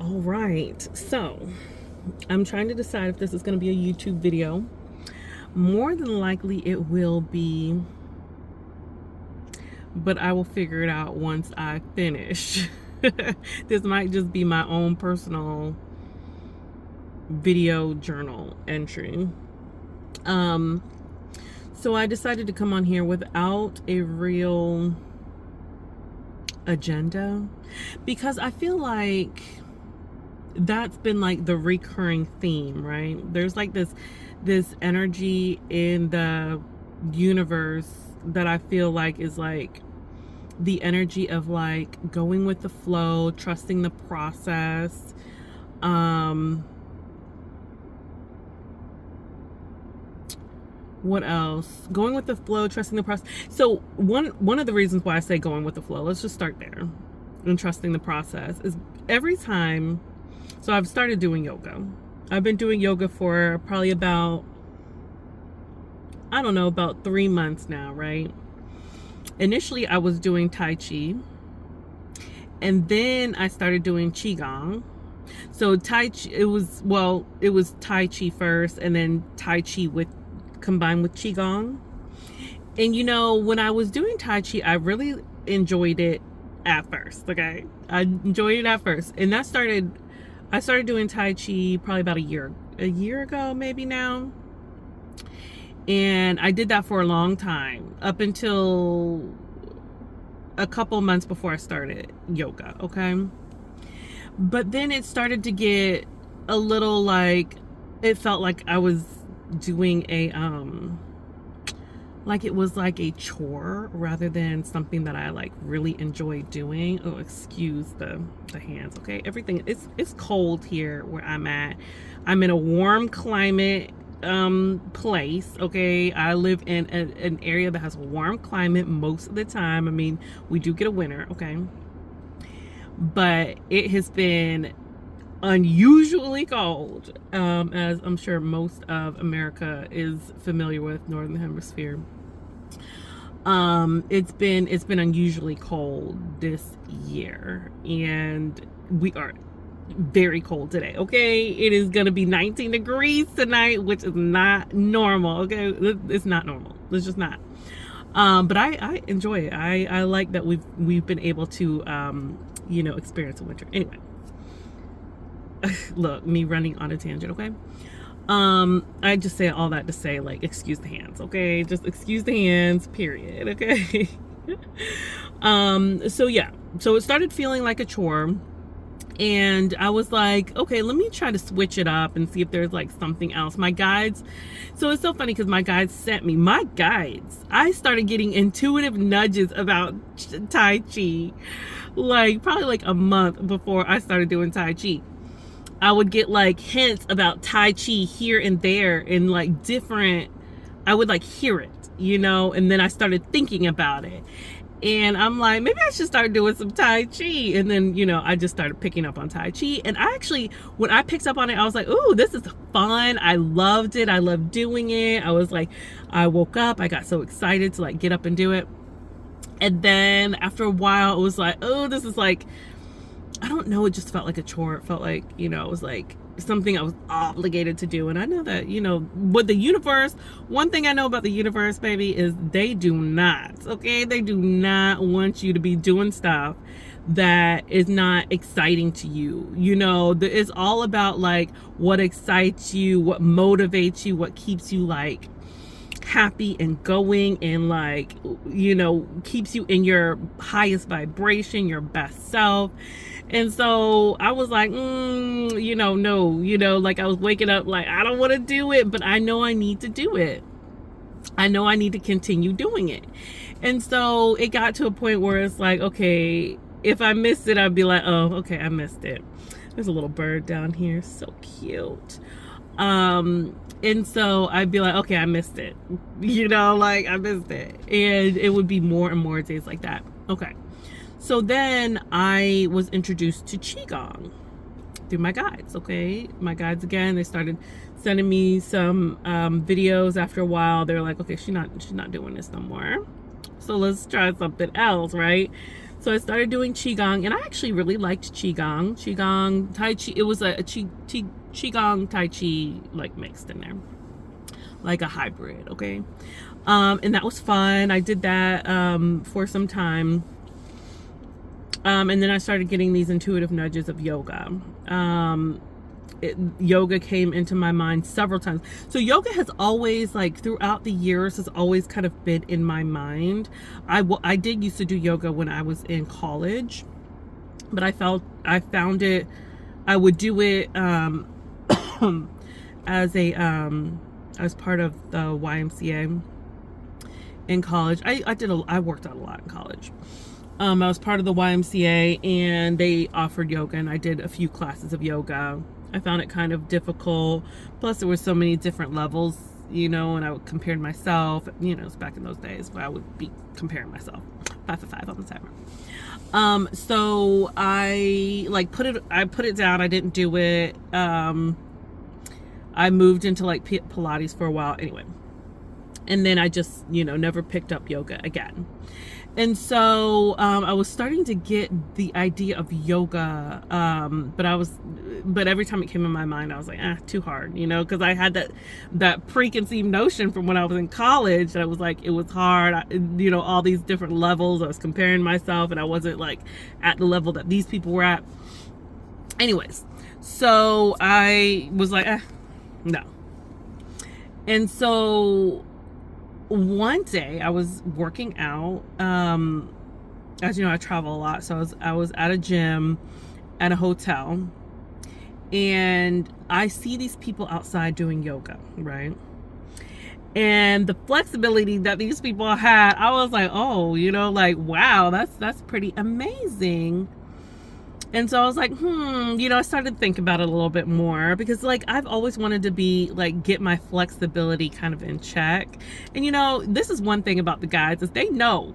All right, so I'm trying to decide if this is going to be a YouTube video. More than likely, it will be, but I will figure it out once I finish. This might just be my own personal video journal entry. Um, so I decided to come on here without a real agenda because I feel like that's been like the recurring theme, right? There's like this energy in the universe that I feel like is like the energy of like going with the flow, trusting the process. What else? Going with the flow, trusting the process. So one of the reasons why I say going with the flow, let's just start there. And trusting the process is every time. So I've started doing yoga. I've been doing yoga for probably about, I don't know, about 3 months now, right? Initially, I was doing Tai Chi, and then I started doing Qigong. So Tai Chi, it was Tai Chi first, and then Tai Chi combined with Qigong. And when I was doing Tai Chi, I really enjoyed it at first. Okay, I enjoyed it at first, and I started doing Tai Chi probably about a year ago, maybe now. And I did that for a long time, up until a couple months before I started yoga, okay? But then it started to get a little like, it felt like I was doing like it was like a chore rather than something that I like really enjoy doing. Oh, excuse the hands, okay? Everything, it's cold here where I'm at. I'm in a warm climate place, okay? I live in an area that has a warm climate most of the time. I mean, we do get a winter, okay? But it has been unusually cold, as I'm sure most of America is familiar with, Northern Hemisphere. It's been unusually cold this year, and we are very cold today, okay? It is gonna be 19 degrees tonight, which is not normal, okay? It's not normal. It's just not. But I enjoy it. I like that we've been able to experience a winter. Anyway, look, me running on a tangent, okay? I just say all that to say, like, excuse the hands, okay? Just excuse the hands, period, okay? So yeah, so it started feeling like a chore, and I was like, okay, let me try to switch it up and see if there's like something else. My guides, so it's so funny because I started getting intuitive nudges about Tai Chi, like probably like a month before I started doing Tai Chi. I would get like hints about Tai Chi here and there in like different, I would like hear it, and then I started thinking about it. And I'm like, maybe I should start doing some Tai Chi. And then, I just started picking up on Tai Chi. And when I picked up on it, I was like, ooh, this is fun. I loved it. I loved doing it. I was like, I woke up, I got so excited to like get up and do it. And then after a while, it was like, oh, this is like, I don't know, it just felt like a chore. It felt like, it was like something I was obligated to do. And I know that, with the universe, one thing I know about the universe, baby, is they do not want you to be doing stuff that is not exciting to you. It's all about like what excites you, what motivates you, what keeps you like happy and going, and like keeps you in your highest vibration, your best self. And so I was like, no, like I was waking up like, I don't want to do it, but I know I need to do it. I know I need to continue doing it. And so it got to a point where it's like, okay, if I missed it, I'd be like, oh, okay, I missed it. There's a little bird down here, so cute. And so I'd be like, okay, I missed it. Like I missed it. And it would be more and more days like that. Okay. So then I was introduced to Qigong through my guides, okay? My guides, again, they started sending me some videos after a while. They're like, okay, she's not doing this no more. So let's try something else, right? So I started doing Qigong, and I actually really liked Qigong, Tai Chi. It was a Qigong, Tai Chi, like mixed in there, like a hybrid, okay? And that was fun. I did that for some time. And then I started getting these intuitive nudges of yoga. Yoga came into my mind several times. So yoga has always, like, throughout the years, has always kind of been in my mind. I did used to do yoga when I was in college, but I found it, I would do it as part of the YMCA in college. I worked out a lot in college. I was part of the YMCA, and they offered yoga, and I did a few classes of yoga. I found it kind of difficult. Plus, there were so many different levels, and I would compare myself. It's back in those days where I would be comparing myself 5 for 5 on the timer. So I put it down. I didn't do it. I moved into like Pilates for a while anyway. And then I just, never picked up yoga again. And so I was starting to get the idea of yoga, but every time it came in my mind, I was like, too hard, because I had that preconceived notion from when I was in college that I was like, it was hard, all these different levels. I was comparing myself, and I wasn't like at the level that these people were at. Anyways, so I was like, no. And so one day I was working out. As you know, I travel a lot, so I was at a gym at a hotel, and I see these people outside doing yoga, right? And the flexibility that these people had, I was like, oh, wow, that's pretty amazing. And so I was like, I started to think about it a little bit more, because like I've always wanted to be like, get my flexibility kind of in check. And this is one thing about the guides, is they know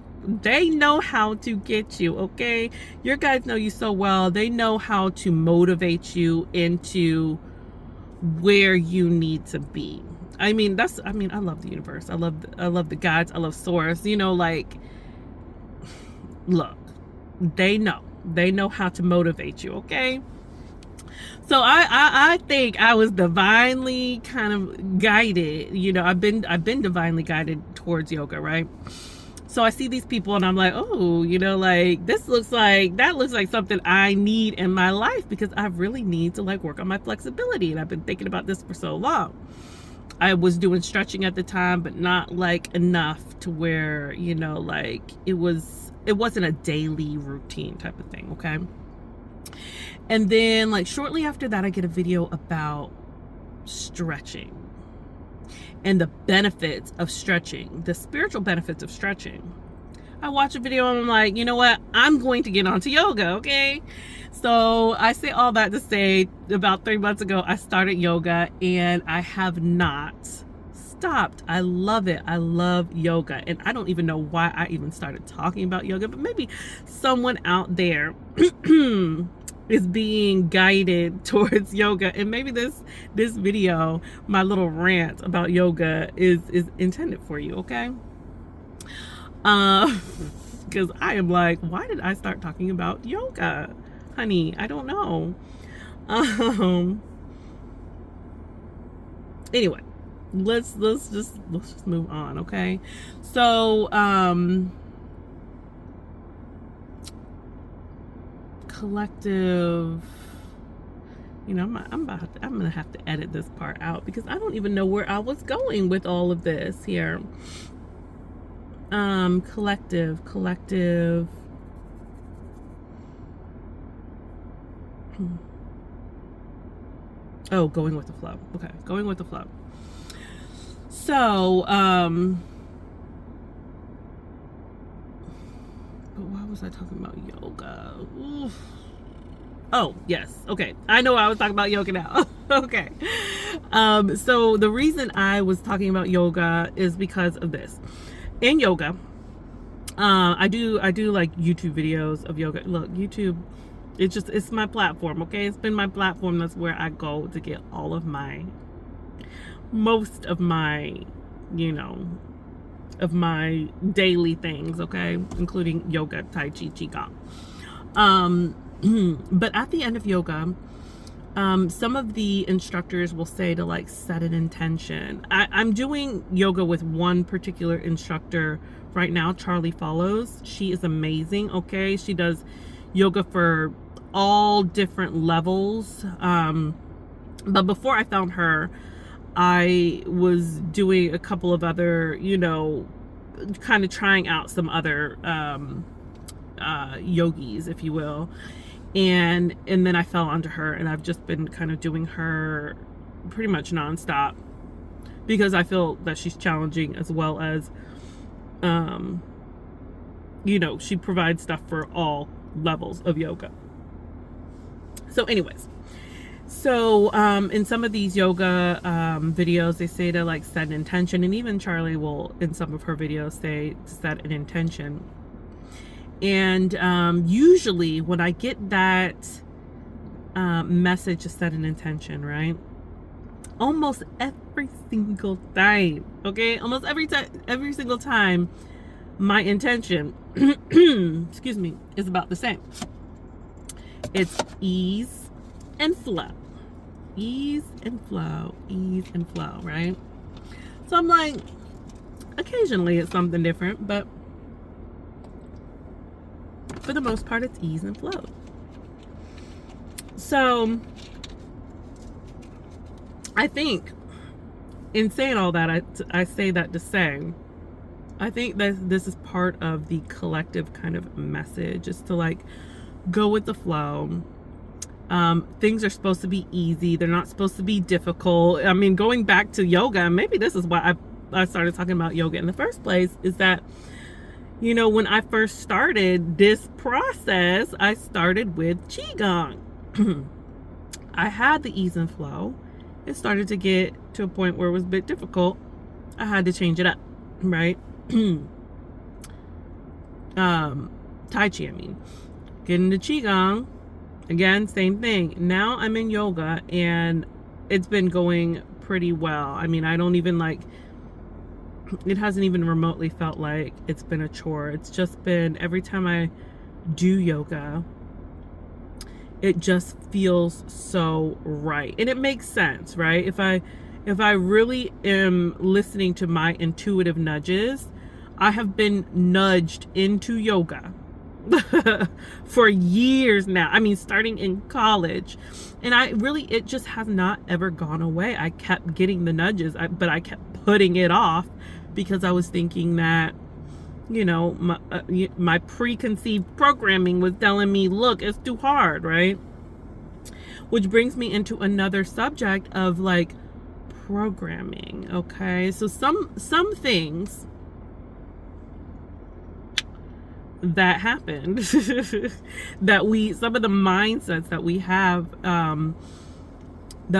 how to get you, okay? Your guides know you so well. They know how to motivate you into where you need to be. I love the universe. I love the guides. I love Source. Look, they know how to motivate you, okay? So I think I was divinely kind of guided. I've been divinely guided towards yoga, right? So I see these people, and I'm like, oh, that looks like something I need in my life, because I really need to like work on my flexibility. And I've been thinking about this for so long. I was doing stretching at the time, but not like enough to where, it wasn't a daily routine type of thing, okay? And then like shortly after that, I get a video about stretching and the benefits of stretching, the spiritual benefits of stretching. I watch a video and I'm like, you know what? I'm going to get onto yoga, okay? So I say all that to say, about 3 months ago, I started yoga, and I have not stopped. I love it. I love yoga, and I don't even know why I even started talking about yoga, but maybe someone out there is being guided towards yoga, and maybe this video, my little rant about yoga, is intended for you, okay? Because I am like, why did I start talking about yoga, honey? I don't know. Anyway, let's just move on, okay? So collective, I'm gonna have to edit this part out, because I don't even know where I was going with all of this here. Collective. Oh, going with the flow. Okay, going with the flow. So, but why was I talking about yoga? Oof. Oh, yes. Okay. I know I was talking about yoga now. Okay. So the reason I was talking about yoga is because of this. In yoga, I do like YouTube videos of yoga. Look, YouTube, it's my platform, okay? It's been my platform. That's where I go to get most of my, oh, of my daily things, okay, including yoga, tai chi, qigong. But at the end of yoga, some of the instructors will say to like set an intention. I'm doing yoga with one particular instructor right now, Charlie Follows. She is amazing, okay? She does yoga for all different levels. But before I found her, I was doing a couple of other, you know, kind of trying out some other yogis, if you will. And then I fell onto her, and I've just been kind of doing her pretty much nonstop because I feel that she's challenging, as well as, you know, she provides stuff for all levels of yoga. So anyways, so in some of these yoga videos, they say to like set an intention, and even Charlie will in some of her videos say to set an intention. And usually when I get that message to set an intention, right, almost every single time, okay, almost every single time, my intention excuse me, is about the same. It's ease and flow. Ease and flow. Ease and flow, right? So I'm like, occasionally it's something different, but for the most part, it's ease and flow. So I think in saying all that, I say that to say, I think that this is part of the collective kind of message, is to like go with the flow. Things are supposed to be easy. They're not supposed to be difficult. I mean, going back to yoga, maybe this is why I started talking about yoga in the first place, is that, you know, when I first started this process, I started with qigong. I had the ease and flow. It started to get to a point where it was a bit difficult. I had to change it up, right? Tai chi, I mean. Get into qigong. Again, same thing. Now I'm in yoga, and it's been going pretty well. I mean, I don't even like, it hasn't even remotely felt like it's been a chore. It's just been, every time I do yoga, it just feels so right. And it makes sense, right? If I really am listening to my intuitive nudges, I have been nudged into yoga for years now. I mean, starting in college. And it just has not ever gone away. I kept getting the nudges, but I kept putting it off because I was thinking that, you know, my preconceived programming was telling me, look, it's too hard, right? Which brings me into another subject of like programming, okay? So some things that happened that some of the mindsets that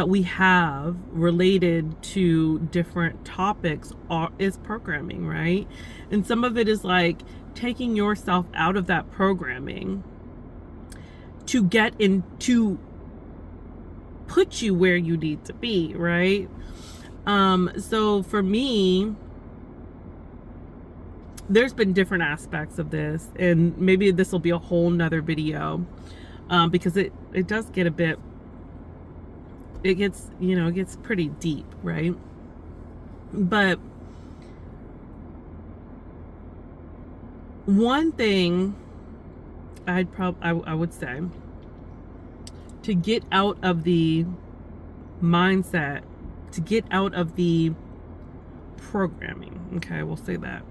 we have related to different topics is programming, right? And some of it is like taking yourself out of that programming to get into, put you where you need to be, right? So for me, there's been different aspects of this, and maybe this will be a whole nother video, because it does get a bit, it gets pretty deep, right? But one thing I would say, to get out of the mindset, to get out of the programming, okay, we'll say that,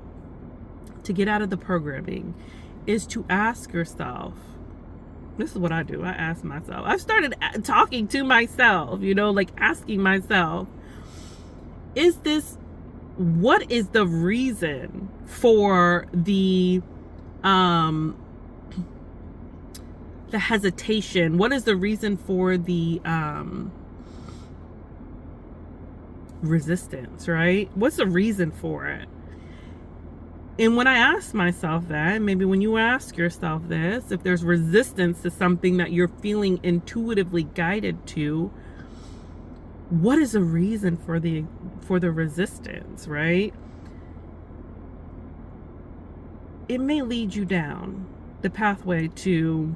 to get out of the programming, is to ask yourself, this is what I do, I ask myself, I've started talking to myself, you know, like asking myself, what is the reason for the hesitation? What is the reason for the resistance, right? What's the reason for it? And when I ask myself that, maybe when you ask yourself this, if there's resistance to something that you're feeling intuitively guided to, what is the reason for the resistance, right? it may lead you down the pathway to,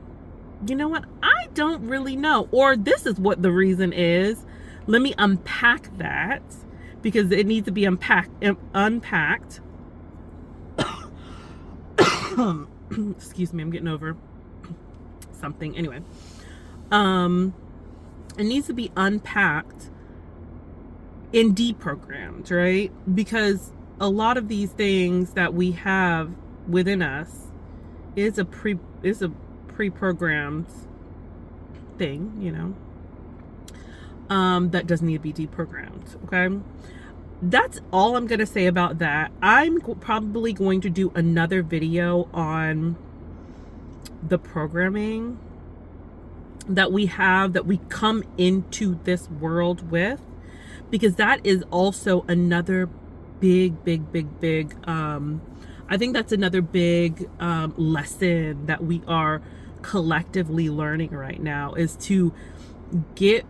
you know what, I don't really know, or this is what the reason is. Let me unpack that, because it needs to be unpacked. Excuse me, I'm getting over something. Anyway, it needs to be unpacked and deprogrammed, right? Because a lot of these things that we have within us is a pre-programmed thing, you know, that does need to be deprogrammed. Okay, that's all I'm gonna say about that. I'm probably going to do another video on the programming that we have, that we come into this world with, because that is also another big I think that's another big lesson that we are collectively learning right now, is to get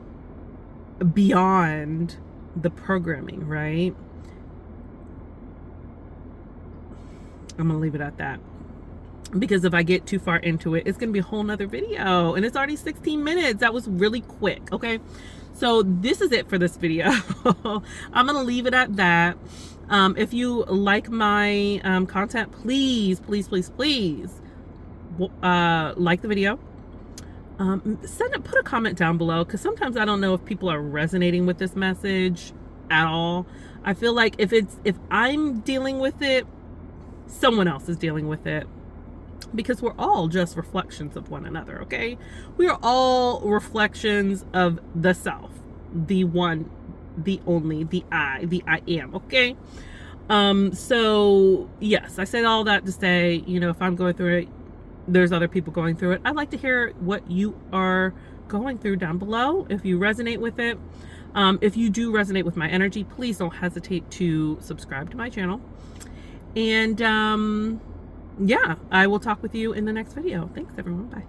beyond the programming, right? I'm gonna leave it at that, because if I get too far into it, it's gonna be a whole nother video, and it's already 16 minutes. That was really quick. Okay, so this is it for this video. I'm gonna leave it at that. If you like my content, please like the video. Put a comment down below, because sometimes I don't know if people are resonating with this message at all. I feel like if I'm dealing with it, someone else is dealing with it, because we're all just reflections of one another. Okay, we are all reflections of the self, the one, the only, the I am. Okay, so yes, I said all that to say, you know, if I'm going through it, there's other people going through it. I'd like to hear what you are going through down below, if you resonate with it. If you do resonate with my energy, please don't hesitate to subscribe to my channel. And yeah, I will talk with you in the next video. Thanks everyone. Bye.